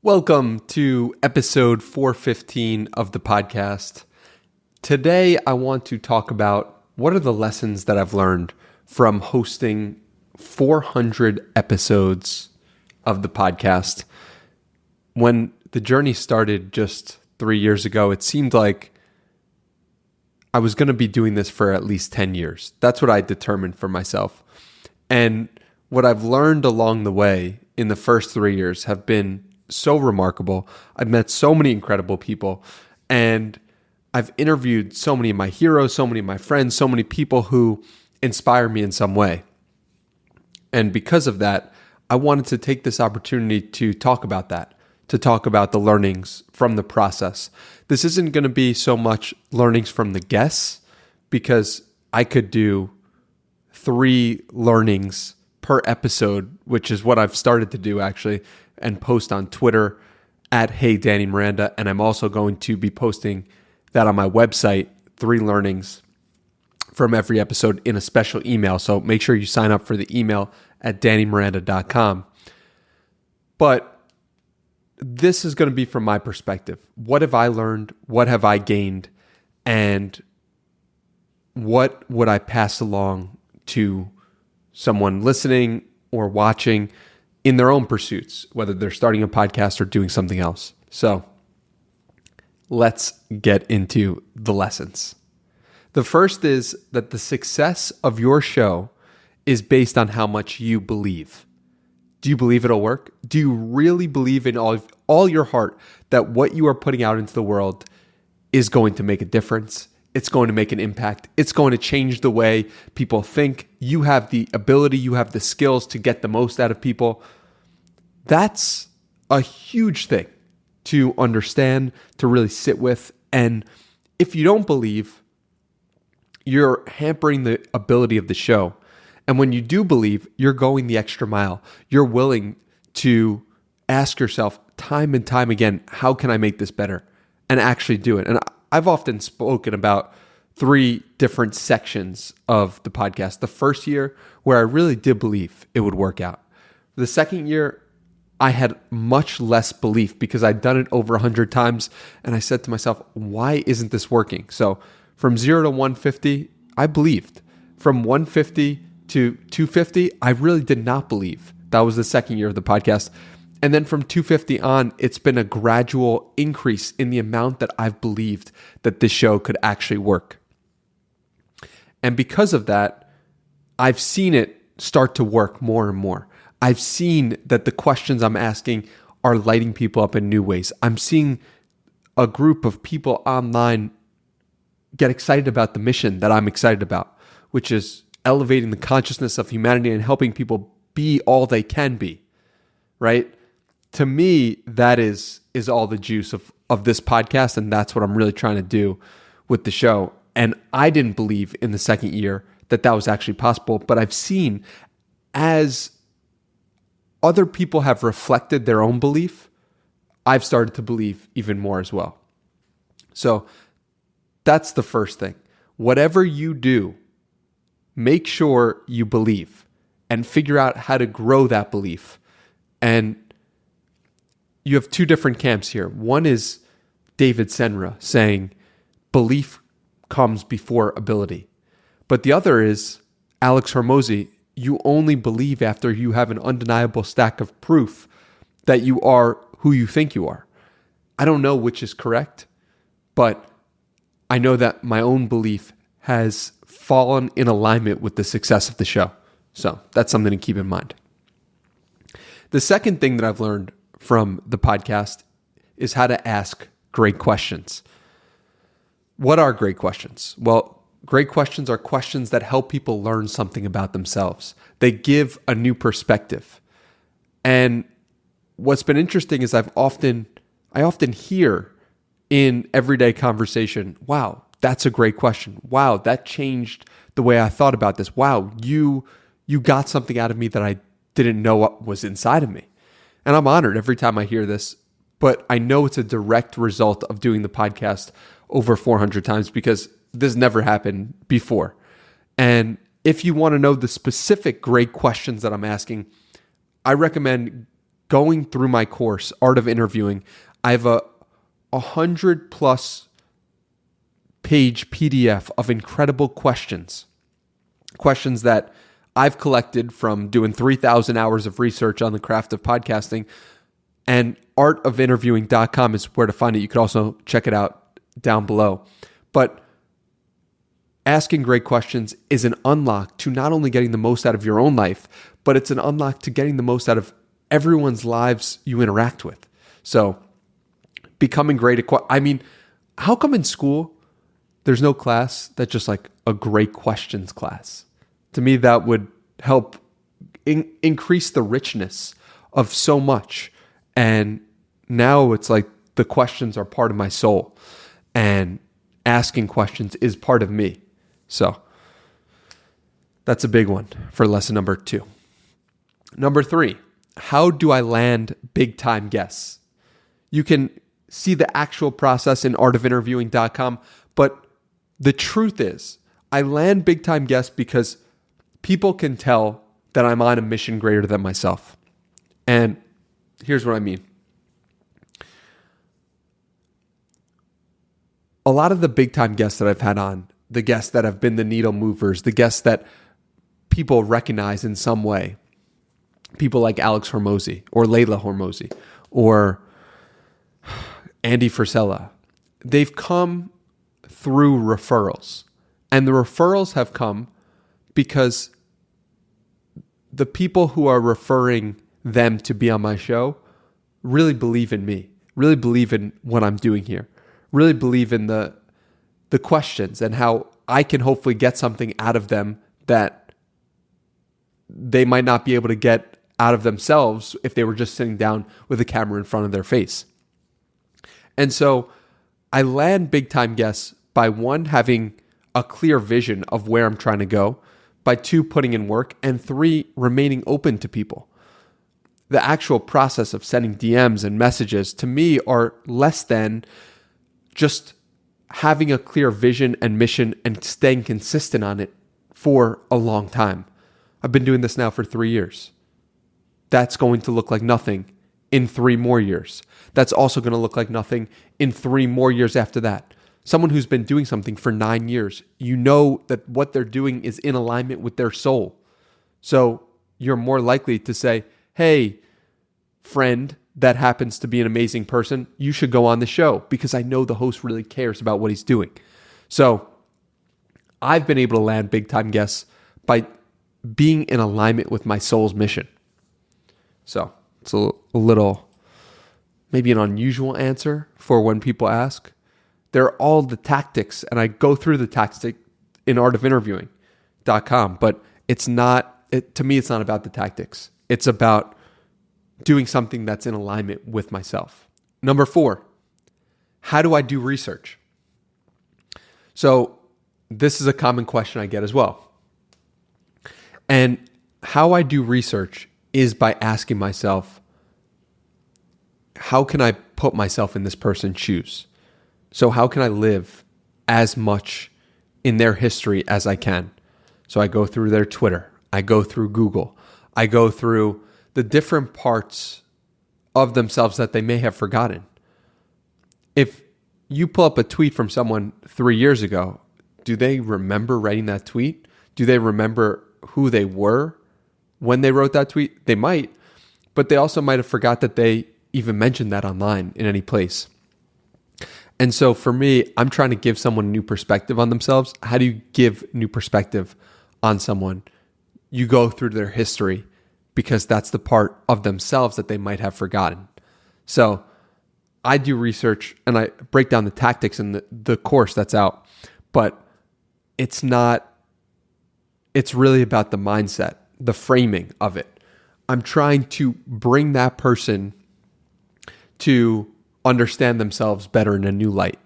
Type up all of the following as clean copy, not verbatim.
Welcome to episode 415 of the podcast. Today, I want to talk about what are the lessons that I've learned from hosting 400 episodes of the podcast. When the journey started just 3 years ago, it seemed like I was going to be doing this for at least 10 years. That's what I determined for myself. And what I've learned along the way in the first 3 years have been so remarkable. I've met so many incredible people, and I've interviewed so many of my heroes, so many of my friends, so many people who inspire me in some way. And because of that, I wanted to take this opportunity to talk about that, to talk about the learnings from the process. This isn't going to be so much learnings from the guests, because I could do 3 learnings per episode, which is what I've started to do actually, and post on Twitter at Hey Danny Miranda. And I'm also going to be posting that on my website, 3 learnings from every episode in a special email. So make sure you sign up for the email at dannymiranda.com. But this is going to be from my perspective. What have I learned? What have I gained? And what would I pass along to someone listening or watching in their own pursuits, whether they're starting a podcast or doing something else? So let's get into the lessons. The first is that the success of your show is based on how much you believe. Do you believe it'll work? Do you really believe in all your heart that what you are putting out into the world is going to make a difference? It's going to make an impact. It's going to change the way people think. You have the ability, you have the skills to get the most out of people. That's a huge thing to understand, to really sit with. And if you don't believe, you're hampering the ability of the show. And when you do believe, you're going the extra mile. You're willing to ask yourself time and time again, how can I make this better? And actually do it. And I've often spoken about 3 different sections of the podcast. The first year, where I really did believe it would work out. The second year, I had much less belief because I'd done it over 100 times. And I said to myself, why isn't this working? So from 0 to 150, I believed. From 150 to 250, I really did not believe. That was the second year of the podcast. And then from 250 on, it's been a gradual increase in the amount that I've believed that this show could actually work. And because of that, I've seen it start to work more and more. I've seen that the questions I'm asking are lighting people up in new ways. I'm seeing a group of people online get excited about the mission that I'm excited about, which is elevating the consciousness of humanity and helping people be all they can be, right? To me, that is all the juice of this podcast, and that's what I'm really trying to do with the show. And I didn't believe in the second year that was actually possible, but I've seen as other people have reflected their own belief, I've started to believe even more as well. So that's the first thing. Whatever you do, make sure you believe and figure out how to grow that belief. And you have 2 different camps here. One is David Senra saying belief comes before ability. But the other is Alex Hormozi, you only believe after you have an undeniable stack of proof that you are who you think you are. I don't know which is correct, but I know that my own belief has fallen in alignment with the success of the show. So that's something to keep in mind. The second thing that I've learned from the podcast is how to ask great questions. What are great questions? Well, great questions are questions that help people learn something about themselves. They give a new perspective. And what's been interesting is I often hear in everyday conversation, wow, that's a great question. Wow, that changed the way I thought about this. Wow, you got something out of me that I didn't know what was inside of me. And I'm honored every time I hear this, but I know it's a direct result of doing the podcast over 400 times because this never happened before. And if you want to know the specific great questions that I'm asking, I recommend going through my course, Art of Interviewing, I have a 100+ page PDF of incredible questions that I've collected from doing 3,000 hours of research on the craft of podcasting. And artofinterviewing.com is where to find it. You could also check it out down below. But asking great questions is an unlock to not only getting the most out of your own life, but it's an unlock to getting the most out of everyone's lives you interact with. So becoming great at how come in school there's no class that's just like a great questions class? To me, that would help increase the richness of so much. And now it's like the questions are part of my soul, and asking questions is part of me. So that's a big one for lesson number 2. Number 3, how do I land big time guests? You can see the actual process in artofinterviewing.com, but the truth is I land big time guests because people can tell that I'm on a mission greater than myself. And here's what I mean. A lot of the big time guests that I've had on, the guests that have been the needle movers, the guests that people recognize in some way, people like Alex Hormozy or Layla Hormozy or Andy Frisella, they've come through referrals. And the referrals have come because the people who are referring them to be on my show really believe in me, really believe in what I'm doing here, really believe in the questions and how I can hopefully get something out of them that they might not be able to get out of themselves if they were just sitting down with a camera in front of their face. And so I land big time guests by 1, having a clear vision of where I'm trying to go, by 2, putting in work, and 3, remaining open to people. The actual process of sending DMs and messages to me are less than just having a clear vision and mission and staying consistent on it for a long time. I've been doing this now for 3 years. That's going to look like nothing in 3 more years. That's also going to look like nothing in 3 more years after that. Someone who's been doing something for 9 years, you know that what they're doing is in alignment with their soul. So you're more likely to say, hey, friend that happens to be an amazing person, you should go on the show because I know the host really cares about what he's doing. So I've been able to land big time guests by being in alignment with my soul's mission. So it's a little, maybe an unusual answer for when people ask. They're all the tactics, and I go through the tactic in artofinterviewing.com, but to me, it's not about the tactics. It's about doing something that's in alignment with myself. Number 4, how do I do research? So this is a common question I get as well. And how I do research is by asking myself, how can I put myself in this person's shoes? So how can I live as much in their history as I can? So I go through their Twitter. I go through Google. I go through the different parts of themselves that they may have forgotten. If you pull up a tweet from someone 3 years ago, do they remember writing that tweet? Do they remember who they were when they wrote that tweet? They might, but they also might have forgot that they even mentioned that online in any place. And so for me, I'm trying to give someone a new perspective on themselves. How do you give new perspective on someone? You go through their history because that's the part of themselves that they might have forgotten. So I do research and I break down the tactics in the course that's out, but it's really about the mindset, the framing of it. I'm trying to bring that person to understand themselves better in a new light.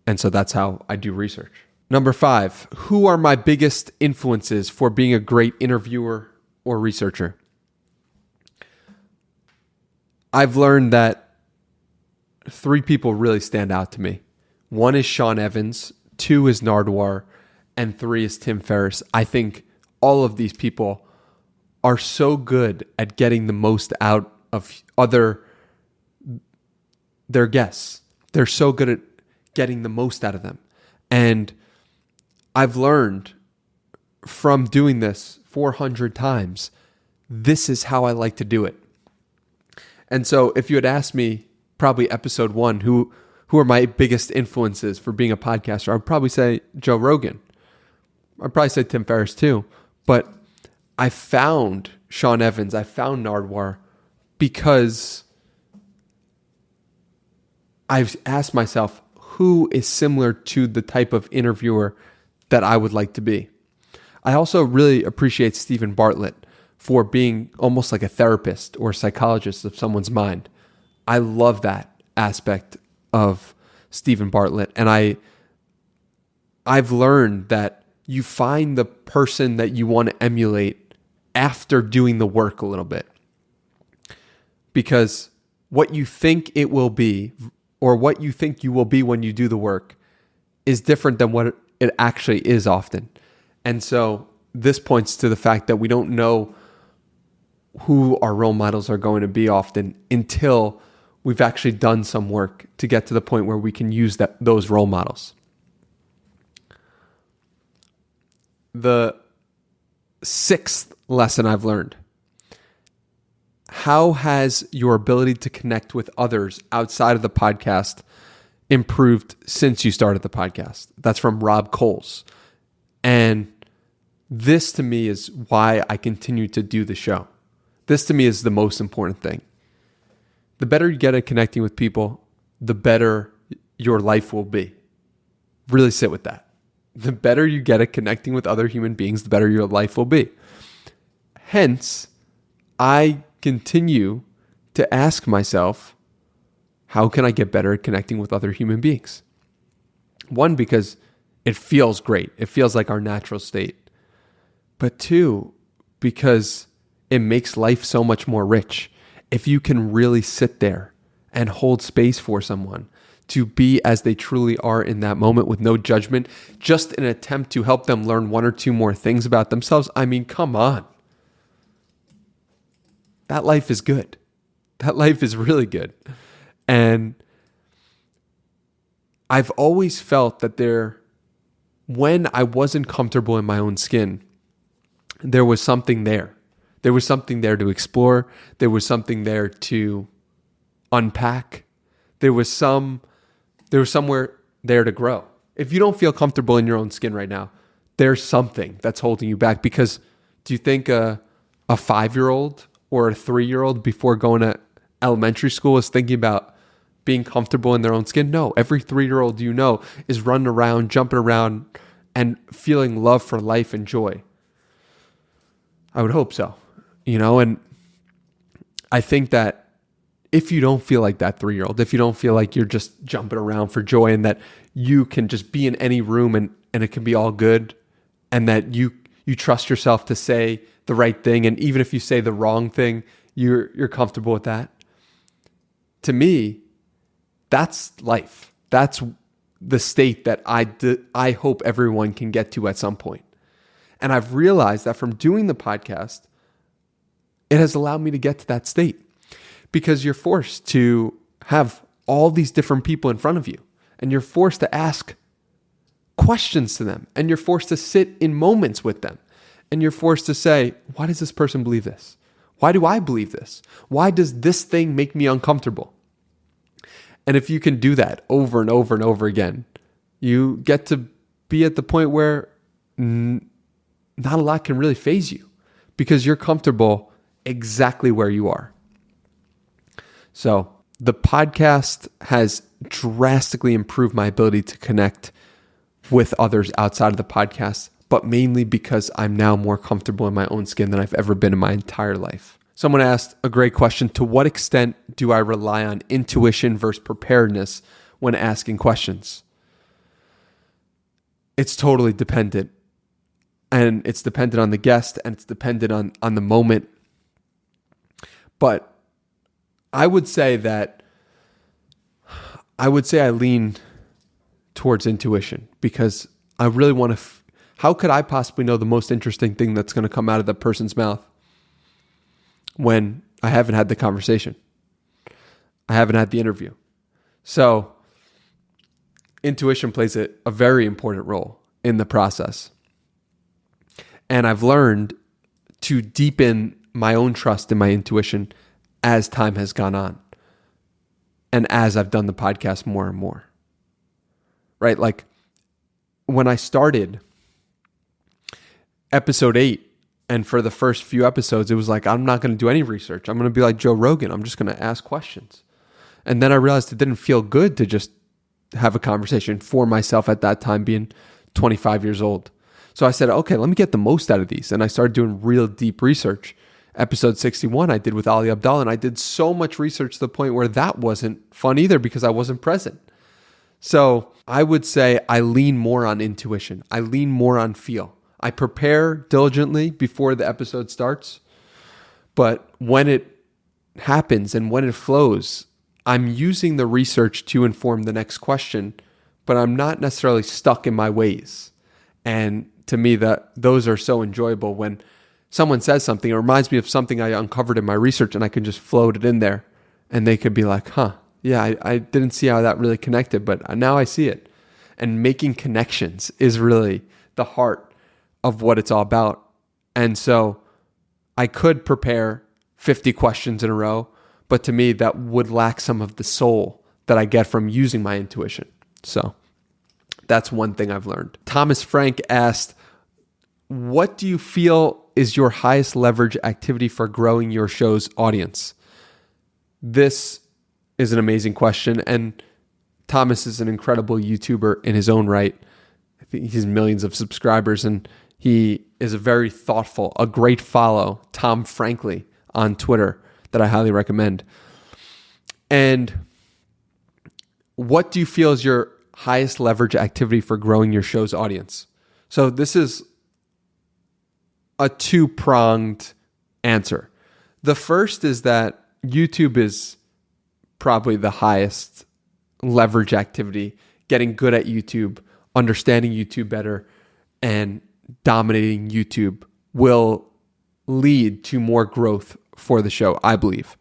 And so that's how I do research. Number 5, who are my biggest influences for being a great interviewer or researcher? I've learned that 3 people really stand out to me. 1 is Sean Evans, 2 is Nardwar, and 3 is Tim Ferriss. I think all of these people are so good at getting the most out of their guests. They're so good at getting the most out of them. And I've learned from doing this 400 times, this is how I like to do it. And so if you had asked me probably episode 1, who are my biggest influences for being a podcaster, I'd probably say Joe Rogan. I'd probably say Tim Ferriss too. But I found Sean Evans, I found Nardwuar because I've asked myself, who is similar to the type of interviewer that I would like to be? I also really appreciate Stephen Bartlett for being almost like a therapist or psychologist of someone's mind. I love that aspect of Stephen Bartlett. And I've learned that you find the person that you want to emulate after doing the work a little bit. Because what you think it will be, or what you think you will be when you do the work, is different than what it actually is often. And so this points to the fact that we don't know who our role models are going to be often until we've actually done some work to get to the point where we can use those role models. The 6th lesson I've learned: how has your ability to connect with others outside of the podcast improved since you started the podcast? That's from Rob Coles. And this to me is why I continue to do the show. This to me is the most important thing. The better you get at connecting with people, the better your life will be. Really sit with that. The better you get at connecting with other human beings, the better your life will be. Hence, I continue to ask myself, how can I get better at connecting with other human beings? One, because it feels great. It feels like our natural state. But 2, because it makes life so much more rich. If you can really sit there and hold space for someone to be as they truly are in that moment with no judgment, just in an attempt to help them learn 1 or 2 more things about themselves, I mean, come on. That life is good. That life is really good. And I've always felt that when I wasn't comfortable in my own skin, there was something there. There was something there to explore. There was something there to unpack. There was somewhere there to grow. If you don't feel comfortable in your own skin right now, there's something that's holding you back. Because do you think a 5-year-old or a 3-year-old before going to elementary school is thinking about being comfortable in their own skin? No, every 3-year-old is running around, jumping around, and feeling love for life and joy. I would hope so, and I think that if you don't feel like that 3-year-old, if you don't feel like you're just jumping around for joy and that you can just be in any room and it can be all good, and that you trust yourself to say the right thing, and even if you say the wrong thing, you're comfortable with that. To me, that's life. That's the state that I hope everyone can get to at some point. And I've realized that from doing the podcast, it has allowed me to get to that state, because you're forced to have all these different people in front of you, and you're forced to ask questions to them, and you're forced to sit in moments with them, and you're forced to say, why does this person believe this? Why do I believe this? Why does this thing make me uncomfortable? And if you can do that over and over and over again, you get to be at the point where not a lot can really faze you, because you're comfortable exactly where you are. So the podcast has drastically improved my ability to connect with others outside of the podcast, but mainly because I'm now more comfortable in my own skin than I've ever been in my entire life. Someone asked a great question: to what extent do I rely on intuition versus preparedness when asking questions? It's totally dependent. And it's dependent on the guest, and it's dependent on the moment. But I would say I lean towards intuition, because I really want to, how could I possibly know the most interesting thing that's going to come out of the person's mouth when I haven't had the conversation. I haven't had the interview. So intuition plays a very important role in the process. And I've learned to deepen my own trust in my intuition as time has gone on and as I've done the podcast more and more. Right? Like when I started episode 8, and for the first few episodes, it was like, I'm not going to do any research. I'm going to be like Joe Rogan. I'm just going to ask questions. And then I realized it didn't feel good to just have a conversation for myself at that time, being 25 years old. So I said, okay, let me get the most out of these. And I started doing real deep research. Episode 61 I did with Ali Abdallah, and I did so much research to the point where that wasn't fun either because I wasn't present. So I would say I lean more on intuition. I lean more on feel. I prepare diligently before the episode starts, but when it happens and when it flows, I'm using the research to inform the next question, but I'm not necessarily stuck in my ways. And to me, those are so enjoyable. When someone says something, it reminds me of something I uncovered in my research, and I can just float it in there, and they could be like, huh, yeah, I didn't see how that really connected, but now I see it. And making connections is really the heart of what it's all about. And so I could prepare 50 questions in a row, but to me, that would lack some of the soul that I get from using my intuition. So that's one thing I've learned. Thomas Frank asked, what do you feel is your highest leverage activity for growing your show's audience? This is an amazing question. And Thomas is an incredible YouTuber in his own right. I think he has millions of subscribers, and he is a very thoughtful, a great follow, Tom Frankly on Twitter, that I highly recommend. And what do you feel is your highest leverage activity for growing your show's audience? So this is a two-pronged answer. The first is that YouTube is probably the highest leverage activity, getting good at YouTube, understanding YouTube better, and dominating YouTube will lead to more growth for the show, I believe.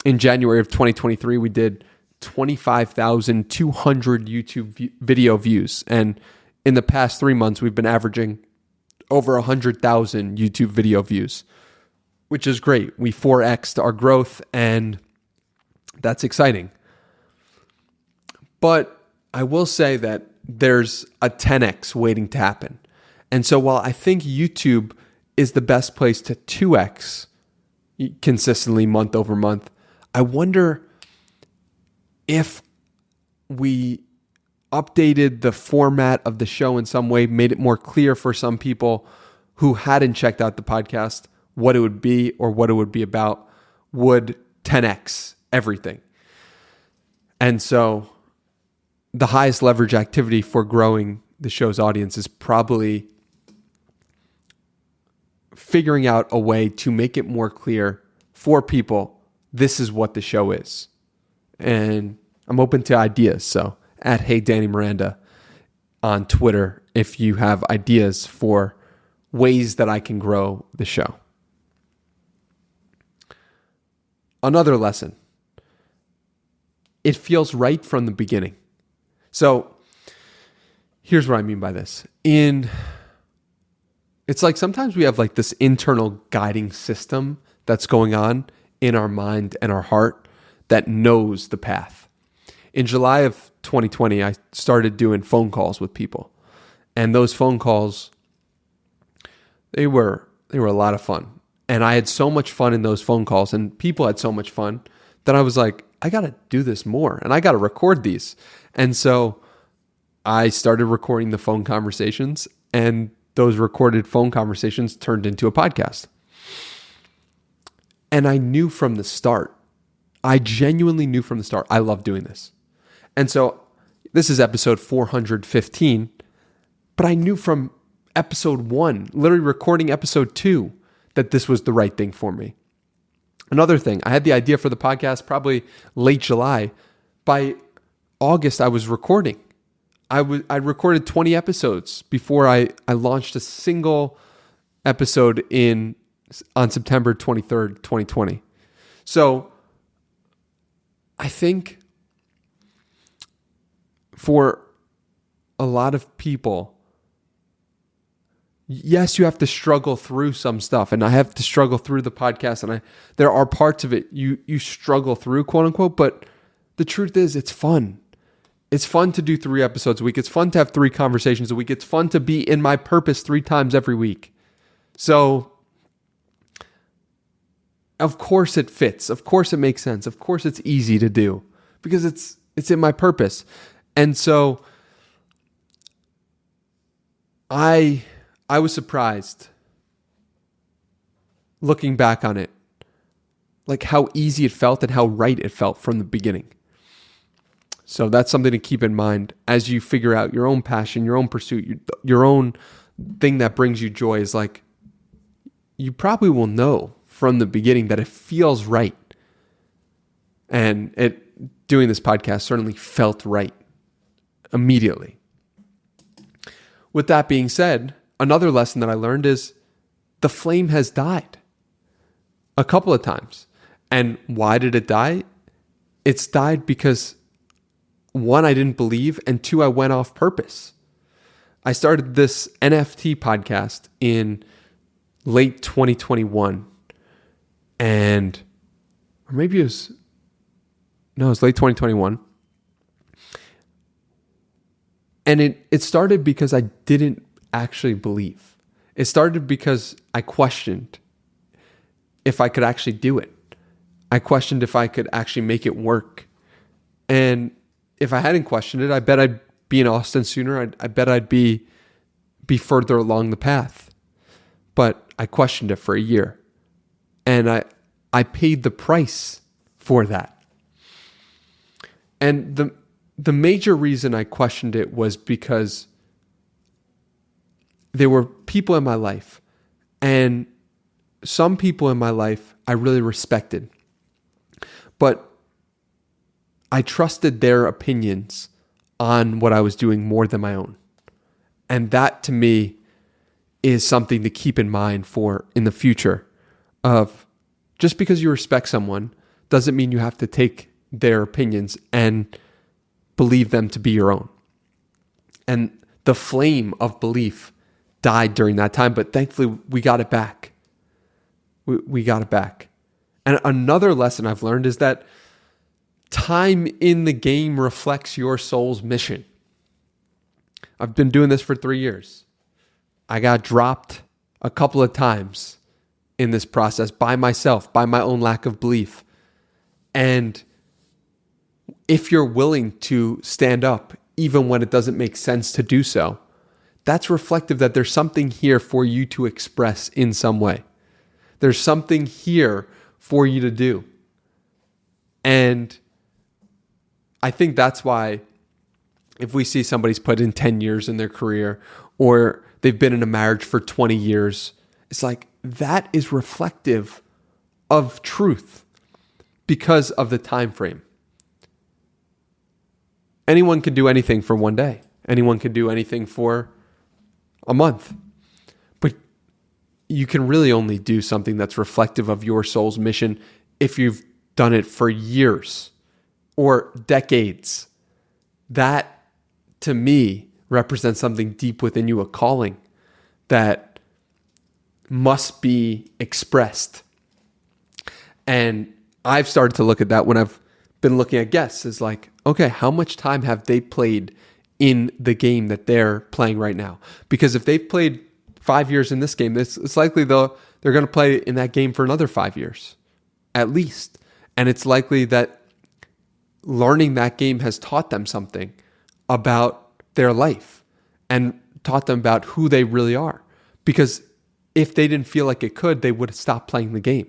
In January of 2023, we did 25,200 YouTube video views. And in the past 3 months, we've been averaging over 100,000 YouTube video views, which is great. We 4x'd our growth, and that's exciting. But I will say that there's a 10x waiting to happen. And so while I think YouTube is the best place to 2x consistently month over month, I wonder if we updated the format of the show in some way, made it more clear for some people who hadn't checked out the podcast, what it would be or what it would be about, would 10x everything. And so the highest leverage activity for growing the show's audience is probably figuring out a way to make it more clear for people, this is what the show is. And I'm open to ideas. So at Hey Danny Miranda on Twitter, if you have ideas for ways that I can grow the show. Another lesson. It feels right from the beginning. So here's what I mean by this. It's like sometimes we have like this internal guiding system that's going on in our mind and our heart that knows the path. In July of 2020, I started doing phone calls with people. And those phone calls, they were a lot of fun. And I had so much fun in those phone calls, and people had so much fun that I was like, I got to do this more, and I got to record these. And so I started recording the phone conversations, and those recorded phone conversations turned into a podcast. And I knew from the start, I genuinely knew from the start, I love doing this. And so this is episode 415, but I knew from episode 1, literally recording episode 2, that this was the right thing for me. Another thing, I had the idea for the podcast probably late July. By August, I was recording. I recorded 20 episodes before I launched a single episode in on September 23rd, 2020. So I think for a lot of people, yes, you have to struggle through some stuff, and I have to struggle through the podcast, and there are parts of it you struggle through, quote unquote, but the truth is it's fun. It's fun to do 3 episodes a week. It's fun to have 3 conversations a week. It's fun to be in my purpose 3 times every week. So of course it fits. Of course it makes sense. Of course it's easy to do because it's in my purpose. And so I was surprised looking back on it, like how easy it felt and how right it felt from the beginning. So that's something to keep in mind as you figure out your own passion, your own pursuit, your own thing that brings you joy. Is like, you probably will know from the beginning that it feels right. And doing this podcast certainly felt right immediately. With that being said, another lesson that I learned is the flame has died a couple of times. And why did it die? It's died because 1, I didn't believe, and 2, I went off purpose. I started this NFT podcast in late 2021, or maybe it was late 2021. And it started because I didn't actually believe. It started because I questioned if I could actually do it. I questioned if I could actually make it work. And if I hadn't questioned it, I bet I'd be in Austin sooner. I bet I'd be further along the path. But I questioned it for a year. And I paid the price for that. And the major reason I questioned it was because there were people in my life, and some people in my life I really respected. But I trusted their opinions on what I was doing more than my own. And that to me is something to keep in mind for in the future of just because you respect someone doesn't mean you have to take their opinions and believe them to be your own. And the flame of belief died during that time, but thankfully we got it back. We got it back. And another lesson I've learned is that time in the game reflects your soul's mission. I've been doing this for 3 years. I got dropped a couple of times in this process by myself, by my own lack of belief. And if you're willing to stand up, even when it doesn't make sense to do so, that's reflective that there's something here for you to express in some way. There's something here for you to do. And I think that's why if we see somebody's put in 10 years in their career or they've been in a marriage for 20 years, it's like that is reflective of truth because of the time frame. Anyone can do anything for one day. Anyone can do anything for a month. But you can really only do something that's reflective of your soul's mission if you've done it for years or decades. That, to me, represents something deep within you, a calling that must be expressed. And I've started to look at that when I've been looking at guests is like, okay, how much time have they played in the game that they're playing right now? Because if they've played 5 years in this game, it's likely they're going to play in that game for another 5 years, at least. And it's likely that learning that game has taught them something about their life and taught them about who they really are. Because if they didn't feel like it could, they would have stopped playing the game.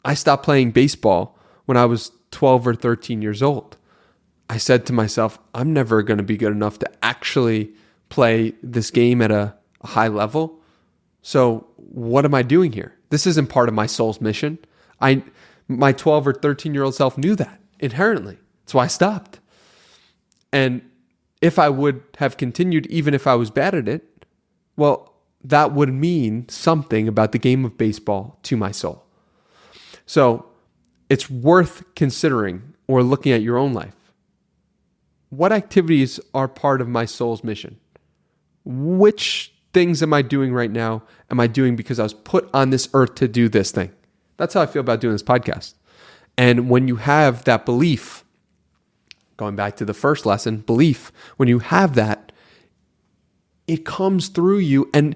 I stopped playing baseball when I was 12 or 13 years old. I said to myself, I'm never going to be good enough to actually play this game at a high level. So what am I doing here? This isn't part of my soul's mission. My 12 or 13-year-old self knew that inherently. That's why I stopped. And if I would have continued, even if I was bad at it, well, that would mean something about the game of baseball to my soul. So it's worth considering or looking at your own life. What activities are part of my soul's mission? Which things am I doing right now? Am I doing because I was put on this earth to do this thing? That's how I feel about doing this podcast. And when you have that belief, going back to the first lesson, belief, when you have that, it comes through you and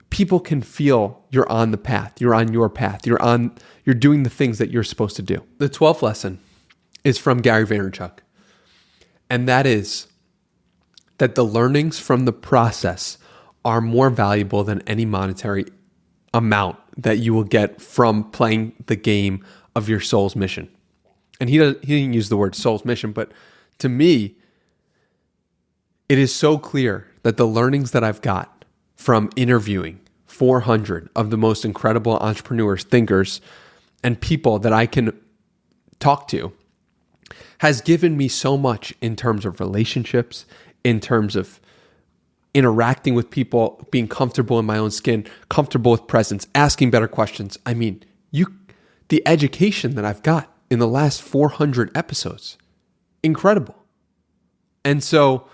people can feel you're on the path. You're on your path. You're doing the things that you're supposed to do. The 12th lesson is from Gary Vaynerchuk. And that is that the learnings from the process are more valuable than any monetary amount that you will get from playing the game of your soul's mission. And he didn't use the word soul's mission, but to me, it is so clear that the learnings that I've got from interviewing 400 of the most incredible entrepreneurs, thinkers, and people that I can talk to has given me so much in terms of relationships, in terms of interacting with people, being comfortable in my own skin, comfortable with presence, asking better questions. I mean, the education that I've got in the last 400 episodes, incredible. And so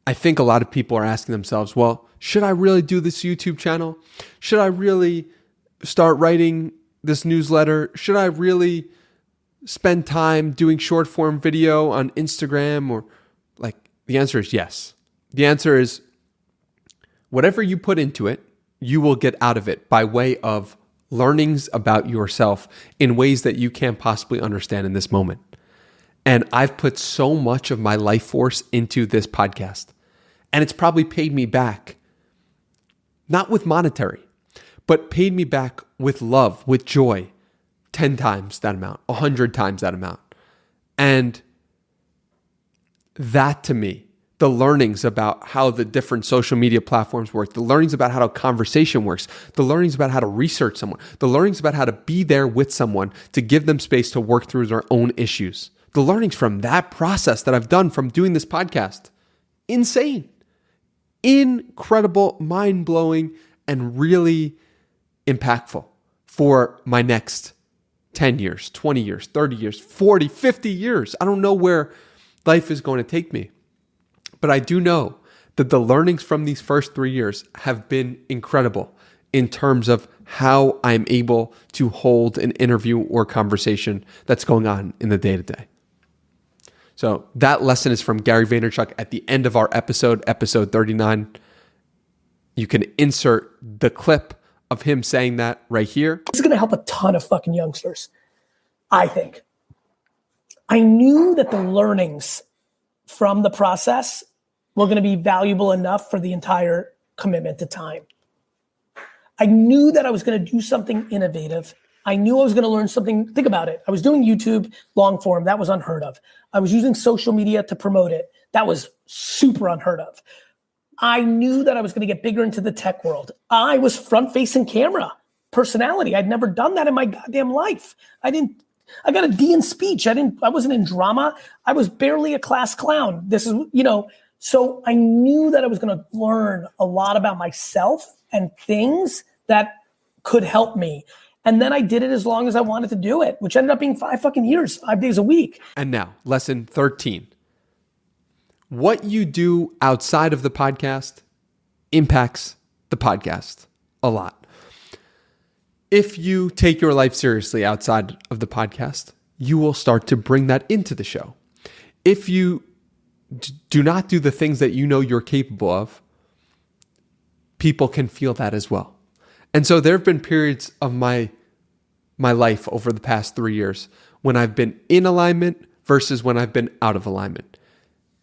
I think a lot of people are asking themselves, well, should I really do this YouTube channel? Should I really start writing this newsletter? Should I really spend time doing short form video on Instagram? Or the answer is yes. The answer is whatever you put into it, you will get out of it by way of learnings about yourself in ways that you can't possibly understand in this moment. And I've put so much of my life force into this podcast. And it's probably paid me back, not with monetary, but paid me back with love, with joy, 10 times that amount, 100 times that amount. And that to me, the learnings about how the different social media platforms work, the learnings about how a conversation works, the learnings about how to research someone, the learnings about how to be there with someone to give them space to work through their own issues, the learnings from that process that I've done from doing this podcast, insane, incredible, mind-blowing, and really impactful for my next 10 years, 20 years, 30 years, 40, 50 years. I don't know where life is going to take me. But I do know that the learnings from these first 3 years have been incredible in terms of how I'm able to hold an interview or conversation that's going on in the day-to-day. So that lesson is from Gary Vaynerchuk at the end of our episode 39. You can insert the clip of him saying that right here. This is going to help a ton of fucking youngsters, I think. I knew that the learnings from the process were going to be valuable enough for the entire commitment to time. I knew that I was going to do something innovative. I knew I was going to learn something. Think about it. I was doing YouTube long form. That was unheard of. I was using social media to promote it. That was super unheard of. I knew that I was going to get bigger into the tech world. I was front-facing camera personality. I'd never done that in my goddamn life. I got a D in speech. I wasn't in drama. I was barely a class clown. So I knew that I was going to learn a lot about myself and things that could help me. And then I did it as long as I wanted to do it, which ended up being 5 fucking years, 5 days a week. And now, lesson 13. What you do outside of the podcast impacts the podcast a lot. If you take your life seriously outside of the podcast, you will start to bring that into the show. If you do not do the things that you know you're capable of, people can feel that as well. And so there have been periods of my life over the past 3 years when I've been in alignment versus when I've been out of alignment.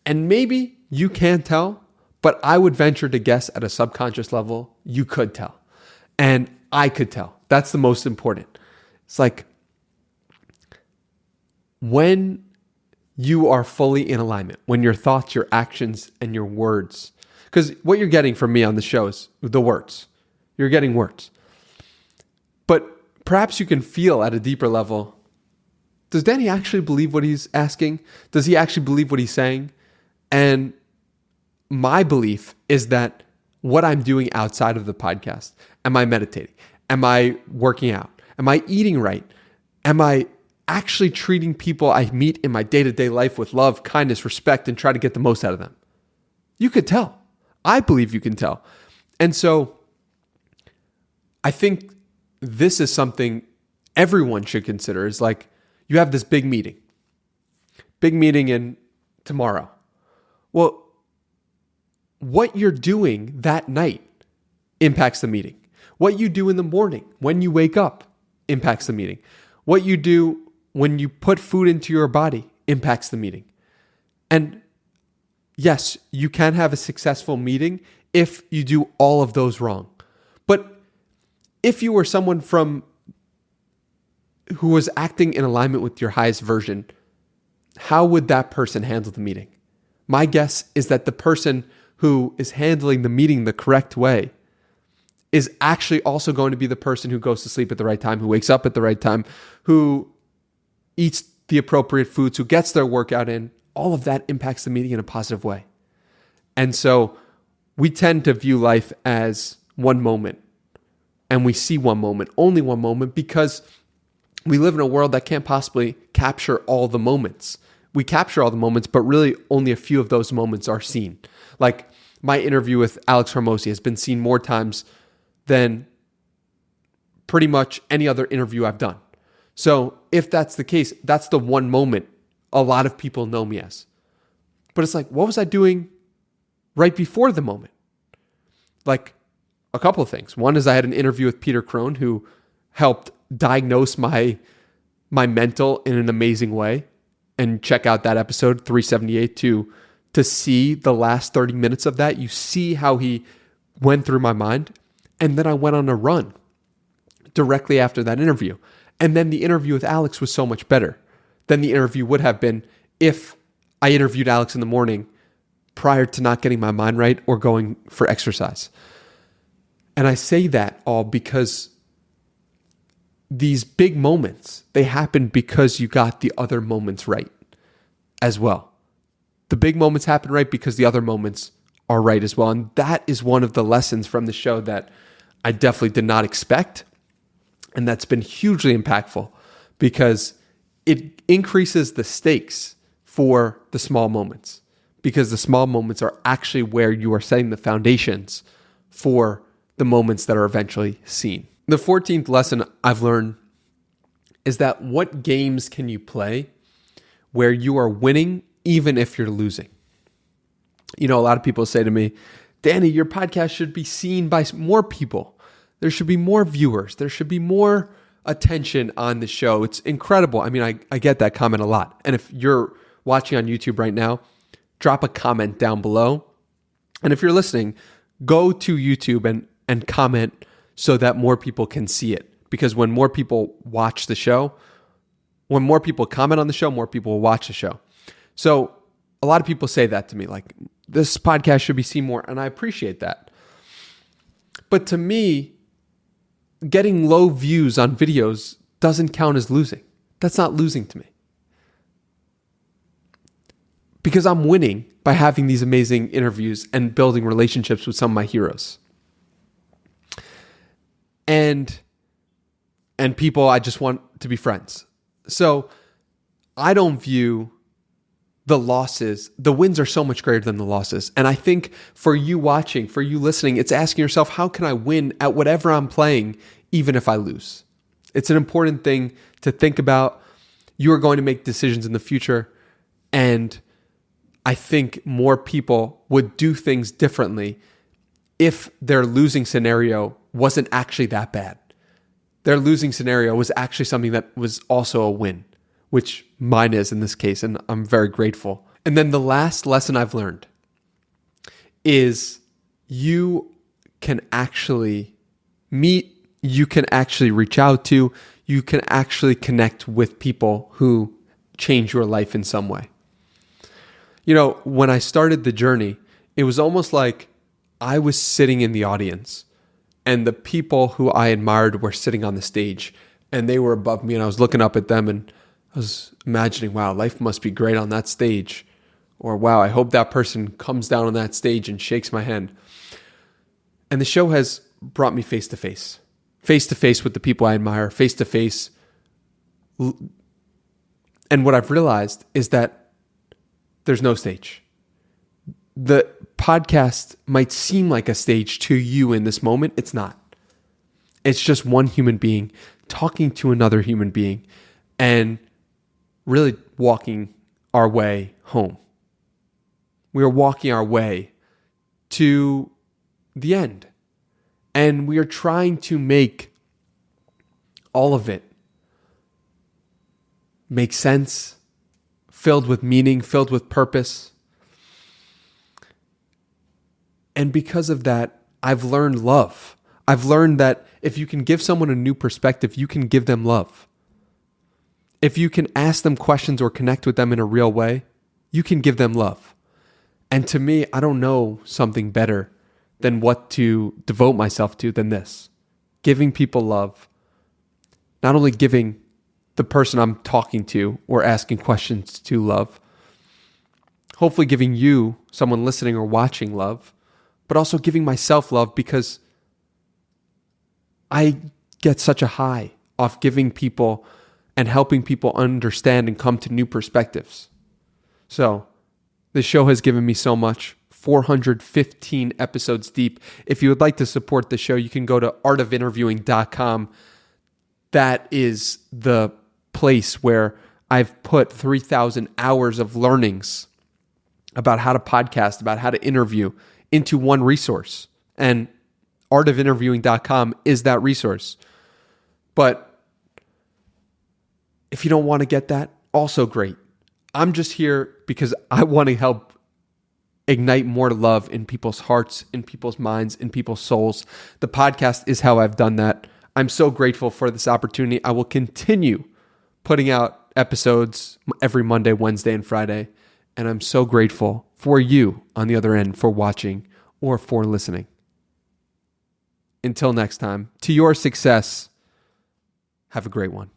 And maybe you can't tell, but I would venture to guess at a subconscious level, you could tell. And I could tell. That's the most important. It's like when you are fully in alignment, when your thoughts, your actions, and your words, because what you're getting from me on the show is the words. You're getting words. But perhaps you can feel at a deeper level, does Danny actually believe what he's asking? Does he actually believe what he's saying? And my belief is that what I'm doing outside of the podcast. Am I meditating? Am I working out? Am I eating right? Am I actually treating people I meet in my day-to-day life with love, kindness, respect, and try to get the most out of them? You could tell. I believe you can tell. And so I think this is something everyone should consider, is like, you have this big meeting in tomorrow. Well, what you're doing that night impacts the meeting. What you do in the morning when you wake up impacts the meeting. What you do when you put food into your body impacts the meeting. And yes, you can have a successful meeting if you do all of those wrong. But if you were someone who was acting in alignment with your highest version, how would that person handle the meeting? My guess is that the person who is handling the meeting the correct way is actually also going to be the person who goes to sleep at the right time, who wakes up at the right time, who eats the appropriate foods, who gets their workout in. All of that impacts the meeting in a positive way. And so we tend to view life as one moment, and we see one moment, only one moment, because we live in a world that can't possibly capture all the moments. We capture all the moments, but really only a few of those moments are seen. Like my interview with Alex Hormozi has been seen more times than pretty much any other interview I've done. So if that's the case, that's the one moment a lot of people know me as. But it's like, what was I doing right before the moment? Like a couple of things. One is I had an interview with Peter Crone, who helped diagnose my mental in an amazing way. And check out that episode 378 to see the last 30 minutes of that. You see how he went through my mind. And then I went on a run directly after that interview. And then the interview with Alex was so much better than the interview would have been if I interviewed Alex in the morning prior to not getting my mind right or going for exercise. And I say that all because these big moments, they happen because you got the other moments right as well. The big moments happen right because the other moments are right as well. And that is one of the lessons from the show that I definitely did not expect. And that's been hugely impactful because it increases the stakes for the small moments, because the small moments are actually where you are setting the foundations for the moments that are eventually seen. The 14th lesson I've learned is that what games can you play where you are winning even if you're losing? You know, a lot of people say to me, Danny, your podcast should be seen by more people. There should be more viewers. There should be more attention on the show. It's incredible. I mean, I get that comment a lot. And if you're watching on YouTube right now, drop a comment down below. And if you're listening, go to YouTube and comment so that more people can see it. Because when more people watch the show, when more people comment on the show, more people will watch the show. So a lot of people say that to me, like, this podcast should be seen more. And I appreciate that. But to me, getting low views on videos doesn't count as losing. That's not losing to me. Because I'm winning by having these amazing interviews and building relationships with some of my heroes. And people I just want to be friends. So I don't view the losses, the wins are so much greater than the losses. And I think for you watching, for you listening, it's asking yourself, how can I win at whatever I'm playing, even if I lose? It's an important thing to think about. You are going to make decisions in the future. And I think more people would do things differently if their losing scenario wasn't actually that bad. Their losing scenario was actually something that was also a win, which mine is in this case, and I'm very grateful. And then the last lesson I've learned is you can actually meet, you can actually reach out to, you can actually connect with people who change your life in some way. You know, when I started the journey, it was almost like I was sitting in the audience and the people who I admired were sitting on the stage and they were above me and I was looking up at them and I was imagining, wow, life must be great on that stage. Or wow, I hope that person comes down on that stage and shakes my hand. And the show has brought me face to face with the people I admire, face to face. And what I've realized is that there's no stage. The podcast might seem like a stage to you in this moment. It's not. It's just one human being talking to another human being and really walking our way home. We are walking our way to the end. And we are trying to make all of it make sense, filled with meaning, filled with purpose. And because of that, I've learned love. I've learned that if you can give someone a new perspective, you can give them love. If you can ask them questions or connect with them in a real way, you can give them love. And to me, I don't know something better than what to devote myself to than this. Giving people love. Not only giving the person I'm talking to or asking questions to love, hopefully giving you, someone listening or watching, love, but also giving myself love, because I get such a high off giving people and helping people understand and come to new perspectives. So this show has given me so much. 415 episodes deep. If you would like to support the show, you can go to artofinterviewing.com. That is the place where I've put 3,000 hours of learnings about how to podcast, about how to interview into one resource. And artofinterviewing.com is that resource. But if you don't want to get that, also great. I'm just here because I want to help ignite more love in people's hearts, in people's minds, in people's souls. The podcast is how I've done that. I'm so grateful for this opportunity. I will continue putting out episodes every Monday, Wednesday, and Friday. And I'm so grateful for you on the other end for watching or for listening. Until next time, to your success, have a great one.